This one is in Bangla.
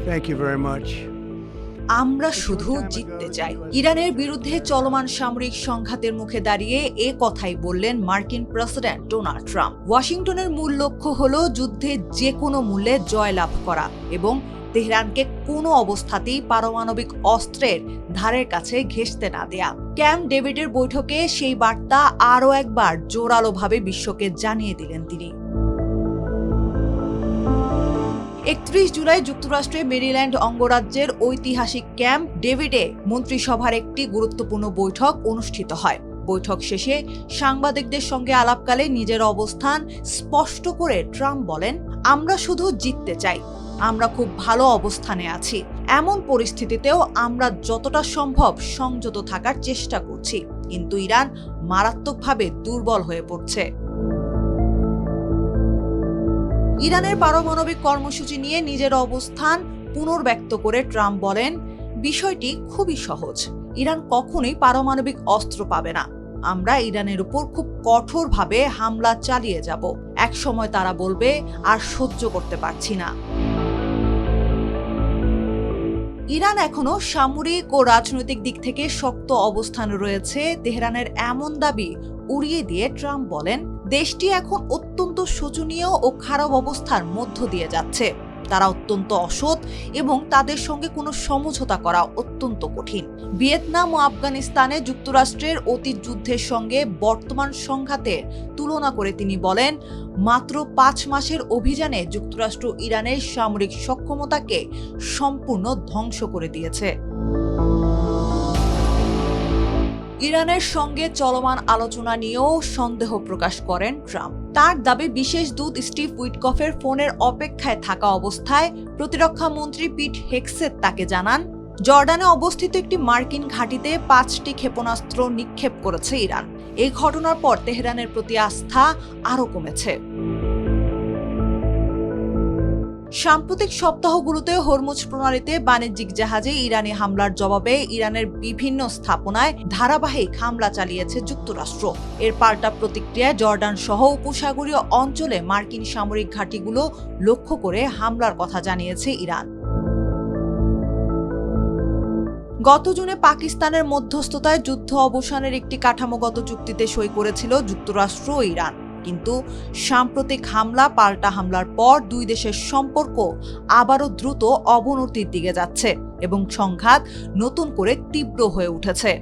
Thank you very much. আমরা শুধু জিততে চাই। ইরানের বিরুদ্ধে চলমান সামরিক সংঘাতের মুখে দাঁড়িয়ে এ কথাই বললেন মার্কিন প্রেসিডেন্ট ডোনাল্ড ট্রাম্প। ওয়াশিংটনের মূল লক্ষ্য হলো যুদ্ধে যে কোনো মূল্যে জয়লাভ করা এবং তেহরানকে কোনো অবস্থাতেই পারমাণবিক অস্ত্রের ধারের কাছে ঘেঁষতে না দেয়া। ক্যাম্প ডেভিডের বৈঠকে সেই বার্তা আরও একবার জোরালোভাবে বিশ্বকে জানিয়ে দিলেন তিনি। 31 জুলাই যুক্তরাষ্ট্রের মেরিল্যান্ড অঙ্গরাজ্যের ঐতিহাসিক ক্যাম্প ডেভিডে মন্ত্রিসভার একটি গুরুত্বপূর্ণ বৈঠক অনুষ্ঠিত হয়। বৈঠক শেষে সাংবাদিকদের সঙ্গে আলাপকালে নিজের অবস্থান স্পষ্ট করে ট্রাম্প বলেন, আমরা শুধু জিততে চাই। আমরা খুব ভালো অবস্থানে আছি। এমন পরিস্থিতিতেও আমরা যতটা সম্ভব সংযত থাকার চেষ্টা করছি, কিন্তু ইরান মারাত্মকভাবে দুর্বল হয়ে পড়ছে। ইরানের পারমাণবিক কর্মসূচি নিয়ে নিজের অবস্থান পুনর্ব্যক্ত করে ট্রাম্প বলেন, বিষয়টি খুবই সহজ। ইরান কখনোই পারমাণবিক অস্ত্র পাবে না। আমরা ইরানের উপর খুব কঠোরভাবে হামলা চালিয়ে যাব। একসময় তারা বলবে, আর সহ্য করতে পারছি না। ইরান এখনো সামরিক ও রাজনৈতিক দিক থেকে শক্ত অবস্থানে রয়েছে। তেহরানের এমন দাবি উড়িয়ে দিয়ে ট্রাম্প বলেন, দেশটি এখন অত্যন্ত শোচনীয় ও খারাপ অবস্থার মধ্য দিয়ে যাচ্ছে। তারা অত্যন্ত অসৎ এবং তাদের সঙ্গে কোনো সমঝোতা করা অত্যন্ত কঠিন। ভিয়েতনাম ও আফগানিস্তানে যুক্তরাষ্ট্রের অতীত যুদ্ধের সঙ্গে বর্তমান সংঘাতের তুলনা করে তিনি বলেন, মাত্র 5 মাসের অভিযানে যুক্তরাষ্ট্র ইরানের সামরিক সক্ষমতাকে সম্পূর্ণ ধ্বংস করে দিয়েছে। ইরানের সঙ্গে চলমান আলোচনা নিয়েও সন্দেহ প্রকাশ করেন ট্রাম্প। তার দাবি, বিশেষ দূত স্টিভ উইটকফের ফোনের অপেক্ষায় থাকা অবস্থায় প্রতিরক্ষা মন্ত্রী পিট হেগসেট তাকে জানান, জর্ডানে অবস্থিত একটি মার্কিন ঘাঁটিতে 5টি ক্ষেপণাস্ত্র নিক্ষেপ করেছে ইরান। এই ঘটনার পর তেহরানের প্রতি আস্থা আরও কমেছে। সাম্প্রতিক সপ্তাহগুলোতে হরমুজ প্রণালীতে বাণিজ্যিক জাহাজে ইরানি হামলার জবাবে ইরানের বিভিন্ন স্থাপনায় ধারাবাহিক হামলা চালিয়েছে যুক্তরাষ্ট্র। এর পাল্টা প্রতিক্রিয়ায় জর্ডান সহ উপসাগরীয় অঞ্চলে মার্কিন সামরিক ঘাঁটিগুলো লক্ষ্য করে হামলার কথা জানিয়েছে ইরান। গত জুনে পাকিস্তানের মধ্যস্থতায় যুদ্ধ অবসানের একটি কাঠামোগত চুক্তিতে সই করেছিল যুক্তরাষ্ট্র ও ইরান, কিন্তু সাম্প্রতিক হামলা পাল্টা হামলার পর দুই দেশের সম্পর্ক আবারও দ্রুত অবনতির দিকে যাচ্ছে এবং সংঘাত নতুন করে তীব্র হয়ে উঠেছে।